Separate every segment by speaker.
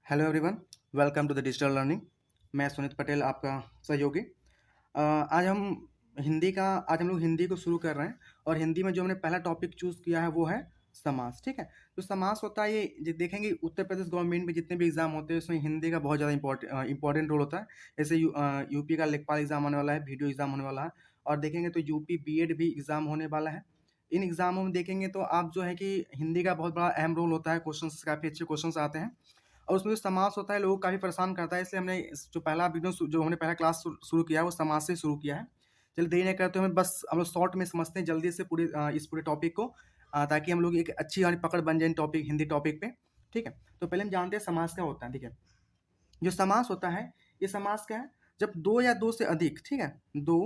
Speaker 1: Hello everyone, welcome to the digital learning. मैं सुनीत पटेल, आपका सहयोगी। आज हम लोग हिंदी को शुरू कर रहे हैं और हिंदी में जो हमने पहला टॉपिक चूज़ किया है वो है समास। ठीक है, तो समास होता है, ये देखेंगे उत्तर प्रदेश गवर्नमेंट में जितने भी एग्जाम होते हैं उसमें हिंदी का बहुत ज़्यादा इंपॉर्टेंट रोल होता है। जैसे यूपी का लेखपाल एग्जाम होने वाला है, वीडियो एग्जाम होने वाला है, और देखेंगे तो यूपी बीएड भी एग्जाम होने वाला है। इन एग्जामों में देखेंगे तो आप जो है कि हिंदी का बहुत बड़ा अहम रोल होता है, क्वेश्चन काफ़ी अच्छे क्वेश्चन आते हैं और उसमें जो समास होता है लोगों को काफ़ी परेशान करता है। इसलिए हमने जो पहला वीडियो जो हमने पहला क्लास शुरू किया है वो समास से शुरू किया है। चलिए देरी नहीं करते हुए बस हम लोग शॉर्ट में समझते हैं जल्दी से इस पूरे टॉपिक को, ताकि हम लोग एक अच्छी हमारी पकड़ बन जाए टॉपिक हिंदी टॉपिक पे। ठीक है, तो पहले हम जानते हैं समास क्या होता है। ठीक है, जो समास होता है, ये समास क्या है, जब दो या दो से अधिक, ठीक है, दो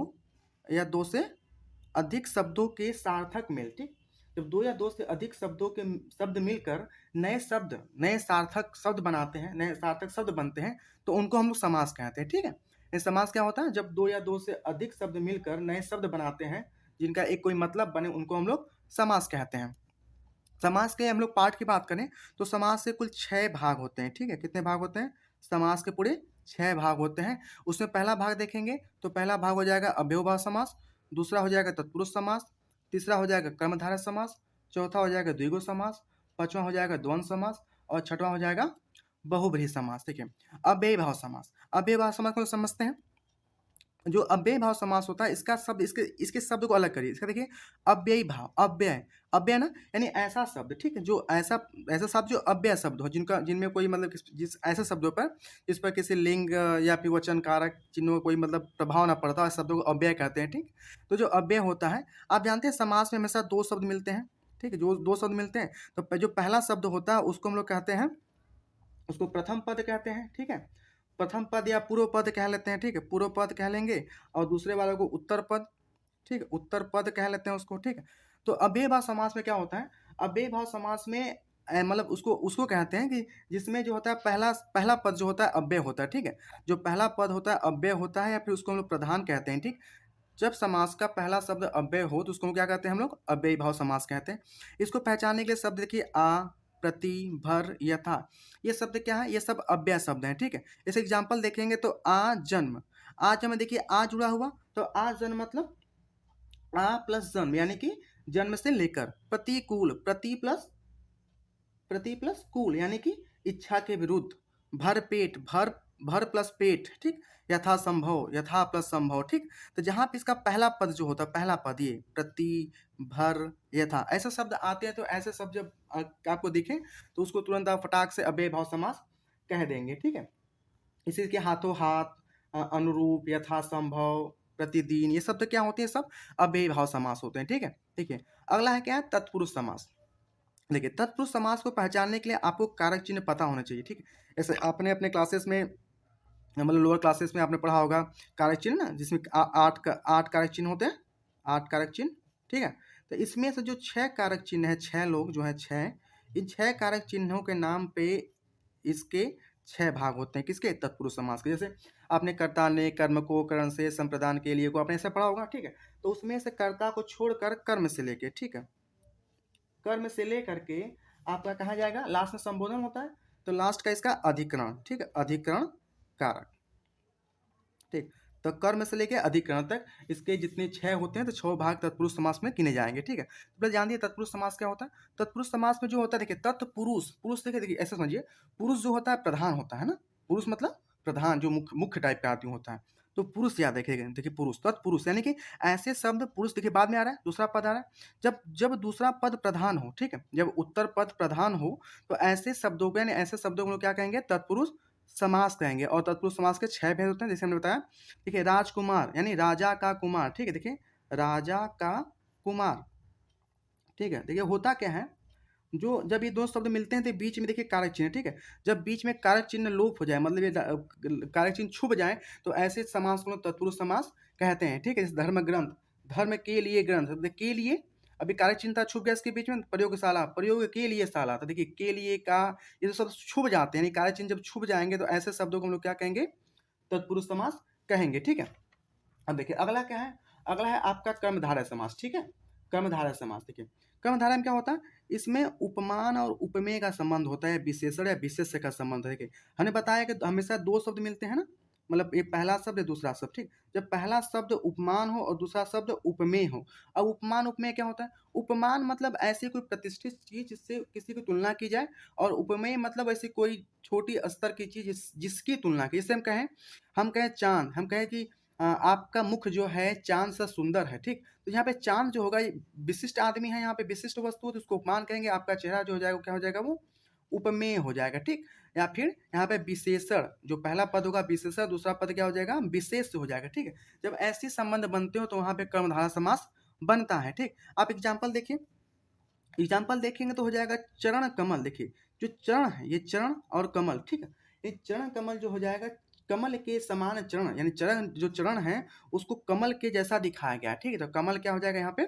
Speaker 1: या दो से अधिक शब्दों के सार्थक मेल। ठीक, जब दो या दो से अधिक शब्दों के शब्द मिलकर नए सार्थक शब्द बनाते हैं, नए सार्थक शब्द बनते हैं, तो उनको हम लोग समास कहते हैं। ठीक है, ये समास क्या होता है, जब दो या दो से अधिक शब्द मिलकर नए शब्द बनाते हैं जिनका एक कोई मतलब बने, उनको हम लोग समास कहते हैं। समास के हम लोग पार्ट की बात करें तो समास के कुल 6 भाग होते हैं। ठीक है, कितने भाग होते हैं, समास के पूरे 6 भाग होते हैं। उसमें पहला भाग देखेंगे तो पहला भाग हो जाएगा अव्ययभाव समास, दूसरा हो जाएगा तत्पुरुष समास, तीसरा हो जाएगा कर्मधारय समास, चौथा हो जाएगा द्विगु समास, पांचवा हो जाएगा द्वंद्व समास और छठवां हो जाएगा बहुब्रीहि समास। ठीक है, अव्ययभाव समास, अव्ययभाव समास को समझते हैं। जो अव्यय भाव समास होता है, इसका शब्द इसके इसके शब्द को अलग करिए। इसका देखिए, अव्ययी भाव, अव्यय ना यानी ऐसा शब्द, ठीक है, जो ऐसा ऐसा शब्द जो अव्यय शब्द हो, जिनमें कोई मतलब जिस ऐसे शब्दों पर जिस पर किसी लिंग या फिर वचन कारक चिन्हों का कोई मतलब प्रभाव ना पड़ता है, शब्दों को अव्यय कहते हैं। ठीक, तो जो अव्यय होता है, आप जानते हैं समास में हमेशा दो शब्द मिलते हैं। ठीक है, जो दो शब्द मिलते हैं तो जो पहला शब्द होता है उसको हम लोग कहते हैं, उसको प्रथम पद कहते हैं। ठीक है, प्रथम पद या पूर्व पद कह लेते हैं। ठीक है, पूर्व पद कह लेंगे और दूसरे वाले को उत्तर पद, ठीक है, उत्तर पद कह लेते हैं उसको। ठीक है, तो अव्यय भाव समास में क्या होता है, अव्यय भाव समास में मतलब उसको उसको कहते हैं कि जिसमें जो होता है पहला पहला पद जो होता है अव्यय होता है। ठीक है, जो पहला पद होता है अव्यय होता है या फिर उसको हम लोग प्रधान कहते हैं। ठीक, जब समास का पहला शब्द अव्यय हो तो उसको क्या कहते हैं हम लोग, अव्ययी भाव समास कहते हैं। इसको पहचानने के लिए शब्द देखिए, आ, प्रति, भर, यथा, ये शब्द क्या है, ये सब अव्यय शब्द हैं। ठीक है, इसे एग्जाम्पल देखेंगे तो आ जन्म, आ जन्म देखिए, आ जुड़ा हुआ तो आ जन्म मतलब आ प्लस जन्म यानी कि जन्म से लेकर। प्रतिकूल, प्रति प्लस कूल यानी कि इच्छा के विरुद्ध। भर पेट, भर प्लस पेट। ठीक, यथा संभव, यथा प्लस संभव। ठीक, तो जहां पे इसका पहला पद जो होता है, पहला पद ये प्रति, भर, यथा, ऐसे शब्द आते हैं तो ऐसे शब्द जब आपको दिखे तो उसको तुरंत आप फटाक से अव्यय भाव समास कह देंगे। ठीक है, इसी के हाथों हाथ, अनुरूप, यथा संभव, प्रतिदिन, ये शब्द क्या होते हैं, सब अव्यय भाव समास होते हैं। ठीक है, ठीक है, अगला है क्या है, तत्पुरुष समास। देखिए, तत्पुरुष समास को पहचानने के लिए आपको कारक चिन्ह पता होना चाहिए। ठीक है, जैसे आपने अपने क्लासेस में मतलब लोअर क्लासेस में आपने पढ़ा होगा कारक चिन्ह ना, जिसमें आठ कारक चिन्ह होते हैं, 8 कारक चिन्ह। ठीक है, तो इसमें से जो 6 कारक चिन्ह है, 6 लोग जो है 6, इन 6 कारक चिन्हों के नाम पे इसके 6 भाग होते हैं। किसके, तत्पुरुष समास के। जैसे आपने कर्ता ने, कर्म को, करण से, संप्रदान के लिए को आपने ऐसा पढ़ा होगा। ठीक है, तो उसमें से कर्ता को छोड़कर कर्म से लेके, ठीक है, कर्म से लेकर के आपका कहा जाएगा लास्ट में संबोधन होता है, तो लास्ट का इसका अधिकरण। ठीक है, अधिकरण कारक। ठीक, तो कर्म से लेके अधिकरण तक इसके जितने 6 होते हैं तो 6 भाग तत्पुरुष समास में गिने जाएंगे। ठीक है, तो पहले जान दिए तत्पुरुष समास क्या होता है। तत्पुरुष समास में जो होता है, देखिए, तत्पुरुष, पुरुष देखिए, देखिए ऐसे समझिए, पुरुष जो होता है प्रधान होता है ना, पुरुष मतलब प्रधान, जो मुख्य मुख्य टाइप का आदमी होता है, तो पुरुष याद रखिएगा। देखिए, पुरुष, तत्पुरुष यानी कि ऐसे शब्द, पुरुष देखिए बाद में आ रहा है, दूसरा पद आ रहा है, जब जब दूसरा पद प्रधान हो। ठीक है, जब उत्तर पद प्रधान हो तो ऐसे शब्दों को, यानी ऐसे शब्दों को क्या कहेंगे, तत्पुरुष समास कहेंगे। और तत्पुरुष समास के 6 भेद होते हैं, जैसे हमने बताया। देखिए, राजकुमार यानी राजा का कुमार। ठीक है, देखिए, राजा का कुमार। ठीक है, देखिए होता क्या है, जो जब ये दो शब्द मिलते हैं तो बीच में देखिए कारक चिन्ह। ठीक है, जब बीच में कारक चिन्ह लोप हो जाए, मतलब ये कारक चिन्ह छुप जाए, तो ऐसे समास को तत्पुरुष समास कहते हैं। ठीक है, जैसे धर्म ग्रंथ, धर्म के लिए ग्रंथ, के लिए अभी कारक चिन्ह था, छुप गया इसके बीच में। प्रयोगशाला, प्रयोग के लिए शाला, तो देखिए के लिए का, ये जो शब्द छुप जाते हैं, यानी कारक चिन्ह जब छुप जाएंगे तो ऐसे शब्दों को हम लोग क्या कहेंगे, तत्पुरुष समास कहेंगे। ठीक है, अब देखिए अगला क्या है, अगला है आपका कर्मधारय समास। ठीक है, कर्मधारय समास। देखिए, कर्मधारय में क्या होता है, इसमें उपमान और उपमेय का संबंध होता है, विशेषण या विशेष्य का संबंध है। देखिए हमने बताया कि हमेशा दो शब्द मिलते हैं ना, मतलब एक पहला शब्द या दूसरा शब्द, ठीक। जब पहला शब्द उपमान हो और दूसरा शब्द उपमेय हो। अब उपमान उपमेय क्या होता है? उपमान मतलब ऐसी कोई प्रतिष्ठित चीज जिससे किसी की तुलना की जाए, और उपमेय मतलब ऐसी कोई छोटी स्तर की चीज जिसकी तुलना की। जैसे हम कहें चांद, हम कहें कि आपका मुख जो है चांद सा सुंदर है, ठीक। तो यहाँ पे चांद जो होगा ये विशिष्ट आदमी है, यहाँ पे विशिष्ट वस्तु है, तो उसको उपमान कहेंगे। आपका चेहरा जो हो जाएगा क्या हो जाएगा? वो उपमेय हो जाएगा, ठीक। या फिर यहाँ पे विशेषण, जो पहला पद होगा विशेषण, दूसरा पद क्या हो जाएगा? विशेष हो जाएगा, ठीक है। जब ऐसे संबंध बनते हो तो वहाँ पे कर्मधारय समास बनता है, ठीक। आप एग्जाम्पल देखिए, एग्जाम्पल देखेंगे तो हो जाएगा चरण कमल। देखिए जो चरण है, ये चरण और कमल, ठीक है। ये चरण कमल जो हो जाएगा, कमल के समान चरण, यानी चरण जो चरण है उसको कमल के जैसा दिखाया गया, ठीक है। तो कमल क्या हो जाएगा यहाँ पे?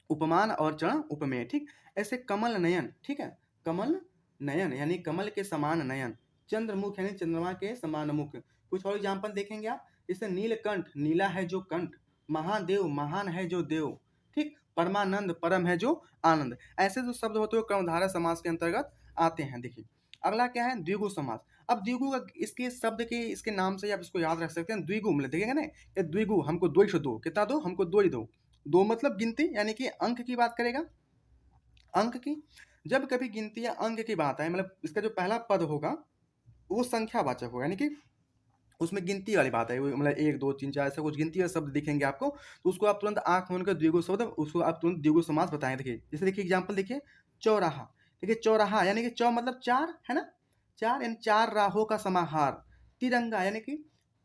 Speaker 1: उपमान और चरण उपमेय, ठीक। ऐसे कमल नयन, ठीक है। कमल नयन यानी कमल के समान नयन, चंद्रमुख यानी चंद्रमा के समान मुख। कुछ और एग्जाम्पल देखेंगे आप, जैसे नीलकंठ, नीला है जो कंठ, महादेव, महान है जो देव, ठीक। परमानंद, परम है जो आनंद। ऐसे जो शब्द होते हैं कर्मधारय समास के अंतर्गत आते हैं। देखिए अगला क्या है? द्विगु समास। अब द्विगु का इसके शब्द के इसके नाम से आप इसको याद रख सकते हैं। द्विगु मतलब देखेंगे ना, ये द्विगु हमको दो ही दो, कितना दो? हमको दो ही दो। दो मतलब गिनती, यानी कि अंक की बात करेगा, अंक की। जब कभी गिनती या अंक की बात आए, मतलब इसका जो पहला पद होगा वो संख्यावाचक होगा, यानी कि उसमें गिनती वाली बात है, मतलब 1 2 3 4 ऐसा कुछ गिनती वाले शब्द दिखेंगे आपको, तो उसको आप तुरंत आंख मूंद कर द्विगु शब्द, उसको आप तुरंत द्विगु समास बताएं। देखिए जैसे देखिए एग्जाम्पल देखिए, चौराहा। देखिए चौराहा यानी कि चौ मतलब चार है ना, चार यानी चार राहों का समाहार। तिरंगा यानी कि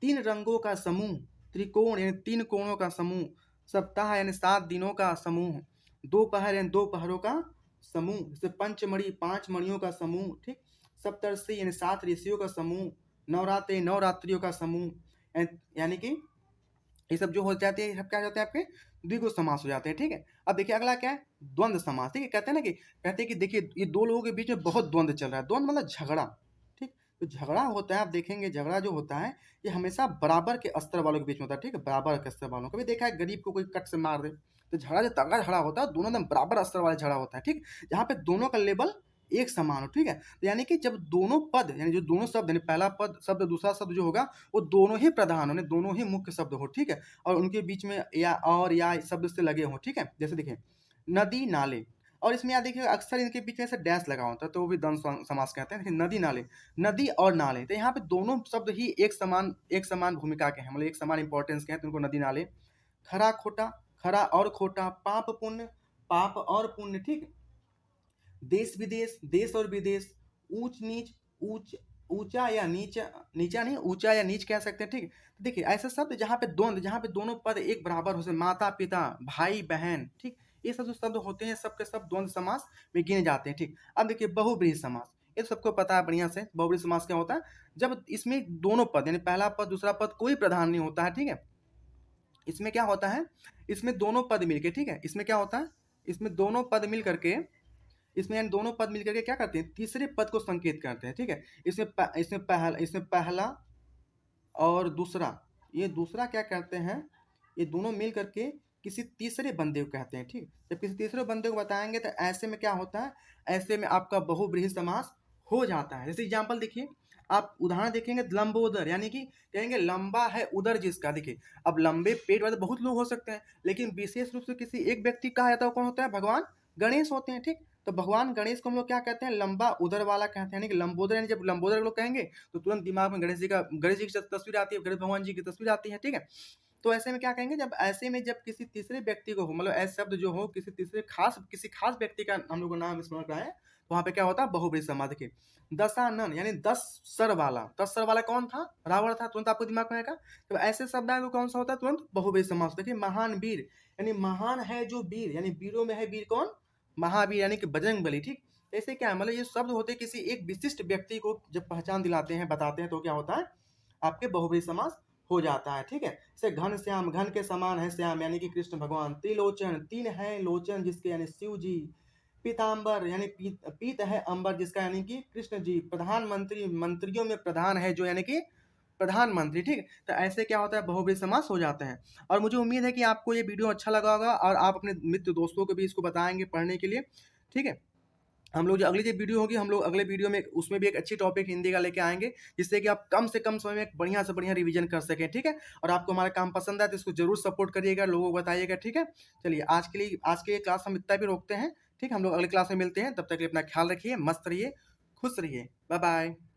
Speaker 1: तीन रंगों का समूह। त्रिकोण यानी तीन कोणों का समूह। सप्ताह यानी 7 दिनों का समूह। दोपहर यानी 2 पहरों का समूह। जैसे पंचमणि 5 मणियों का समूह, ठीक। सप्तर्षि यानी 7 ऋषियों का समूह। नवरात्रि नवरात्रियों का समूह, यानी कि ये सब जो हो जाते हैं, सब क्या हो जाते हैं? आपके द्विगु समास हो जाते हैं, ठीक है। अब देखिए अगला क्या है? द्वंद्व समास, ठीक है। कहते हैं कि देखिए ये दो लोगों के बीच में बहुत द्वंद्व चल रहा है। द्वंद्व मतलब झगड़ा, ठीक। तो झगड़ा होता है, आप देखेंगे झगड़ा जो होता है ये हमेशा बराबर के स्तर वालों के बीच में होता है, ठीक है। बराबर के स्तर वालों, कभी देखा है गरीब को कोई कट से मार दे? तो झगड़ा जो तगड़ा झगड़ा होता है दोनों एकदम बराबर स्तर वाला झगड़ा होता है, ठीक। जहाँ पे दोनों का लेवल एक समान हो, ठीक है। तो यानी कि जब दोनों पद यानी जो दोनों शब्द यानी पहला पद शब्द दूसरा शब्द जो होगा वो दोनों ही प्रधान हो, दोनों ही मुख्य शब्द हो, ठीक है। और उनके बीच में या और या शब्द से लगे हो, ठीक है। जैसे देखिए नदी नाले, और इसमें याद देखिए अक्सर इनके बीच में ऐसे डैश लगा होता है तो वो भी द्वंद्व समास कहते हैं। नदी नाले, नदी और नाले, तो यहाँ पे दोनों शब्द ही एक समान भूमिका के हैं, मतलब एक समान इंपॉर्टेंस के हैं, तो उनको नदी नाले। खरा खोटा, खरा और खोटा, पाप पुण्य, पाप और पुण्य, ठीक। देश विदेश, देश और विदेश। ऊंच नीच, ऊंच ऊंचा या नीचा, नीचा नहीं ऊंचा या नीच कह सकते हैं, ठीक। तो देखिए ऐसे शब्द जहाँ पे द्वंद्व, जहाँ पे दोनों पद एक बराबर हो, जैसे माता पिता, भाई बहन, ठीक। ये सब जो शब्द होते हैं सब के सब द्वंद्व समास में गिने जाते हैं, ठीक। अब देखिए बहुब्रीहि समास, ये तो सबको पता है बढ़िया से। बहुब्रीहि समास क्या होता है? जब इसमें दोनों पद यानी पहला पद दूसरा पद कोई प्रधान नहीं होता है, ठीक है। इसमें क्या होता है? इसमें दोनों पद मिलके, ठीक है। इसमें क्या होता है? इसमें दोनों पद मिल करके, इसमें यानी दोनों पद मिलकर के क्या करते हैं? तीसरे पद को संकेत करते हैं, ठीक है। इसमें पहला और दूसरा, ये दूसरा क्या करते हैं? ये दोनों मिल करके किसी तीसरे बंदे को कहते हैं, ठीक। जब किसी तीसरे बंदे को बताएंगे तो ऐसे में क्या होता है? ऐसे में आपका बहुब्रीहि समास हो जाता है। जैसे एग्जाम्पल देखिए, आप उदाहरण देखेंगे लंबोदर, यानी कि कहेंगे लंबा है उदर जिसका। देखिए अब लंबे पेट वाले बहुत लोग हो सकते हैं, लेकिन विशेष रूप से किसी एक व्यक्ति कहा जाता है, कौन होता है? भगवान गणेश होते हैं, ठीक। तो भगवान गणेश को हम लोग क्या कहते हैं? लंबा उदर वाला कहते हैं, यानी कि लंबोदर। यानी जब लंबोदर लोग कहेंगे तो तुरंत दिमाग में गणेश जी की तस्वीर आती है, गणेश भगवान जी की तस्वीर आती है, ठीक है। तो ऐसे में क्या कहेंगे? जब ऐसे में जब किसी तीसरे व्यक्ति को हो, मतलब ऐसे शब्द जो हो किसी तीसरे किसी खास व्यक्ति का हम लोग को नाम स्मरण कराए, तो वहां पे क्या होता है? बहुब्रीहि समास। देखिए दशानन यानी 10 सर वाला, 10 सर वाला कौन था? रावण था, तुरंत आपको दिमाग में आएगा। तो ऐसे शब्द आए तो कौन सा होता है? तुरंत बहुब्रीहि समास। देखिए महान वीर, यानी महान है जो वीर, यानी वीरों में है वीर कौन? महावीर, यानी कि बजरंगबली, ठीक। ऐसे क्या है? मतलब ये शब्द होते किसी एक विशिष्ट व्यक्ति को जब पहचान दिलाते हैं, बताते हैं, तो क्या होता है? आपके बहुब्रीहि समास हो जाता है, ठीक है। जैसे घन श्याम, घन के समान है श्याम, यानी कि कृष्ण भगवान। त्रिलोचन, तीन है लोचन जिसके, यानी शिव जी। पीताम्बर यानी पीत है अंबर जिसका, यानी कि कृष्ण जी। प्रधानमंत्री, मंत्रियों में प्रधान है जो, यानी कि प्रधानमंत्री, ठीक। तो ऐसे क्या होता है? बहुब्रीहि समास हो जाते हैं। और मुझे उम्मीद है कि आपको ये वीडियो अच्छा लगा होगा और आप अपने मित्र दोस्तों को भी इसको बताएंगे पढ़ने के लिए। ठीक है? हम लोग जो अगली जो वीडियो होगी, हम लोग अगले वीडियो में उसमें भी एक अच्छी टॉपिक हिंदी का लेके आएँगे, जिससे कि आप कम से कम समय में एक बढ़िया से बढ़िया रिवीजन कर सकें, ठीक है? और आपको हमारा काम पसंद आए तो इसको ज़रूर सपोर्ट करिएगा, लोगों को बताइएगा, ठीक है? चलिए आज के लिए क्लास हम इतना भी रोकते हैं, ठीक है? हम लोग अगली क्लास में मिलते हैं, तब तक के लिए अपना ख्याल रखिए, मस्त रहिए, खुश रहिए। Bye bye.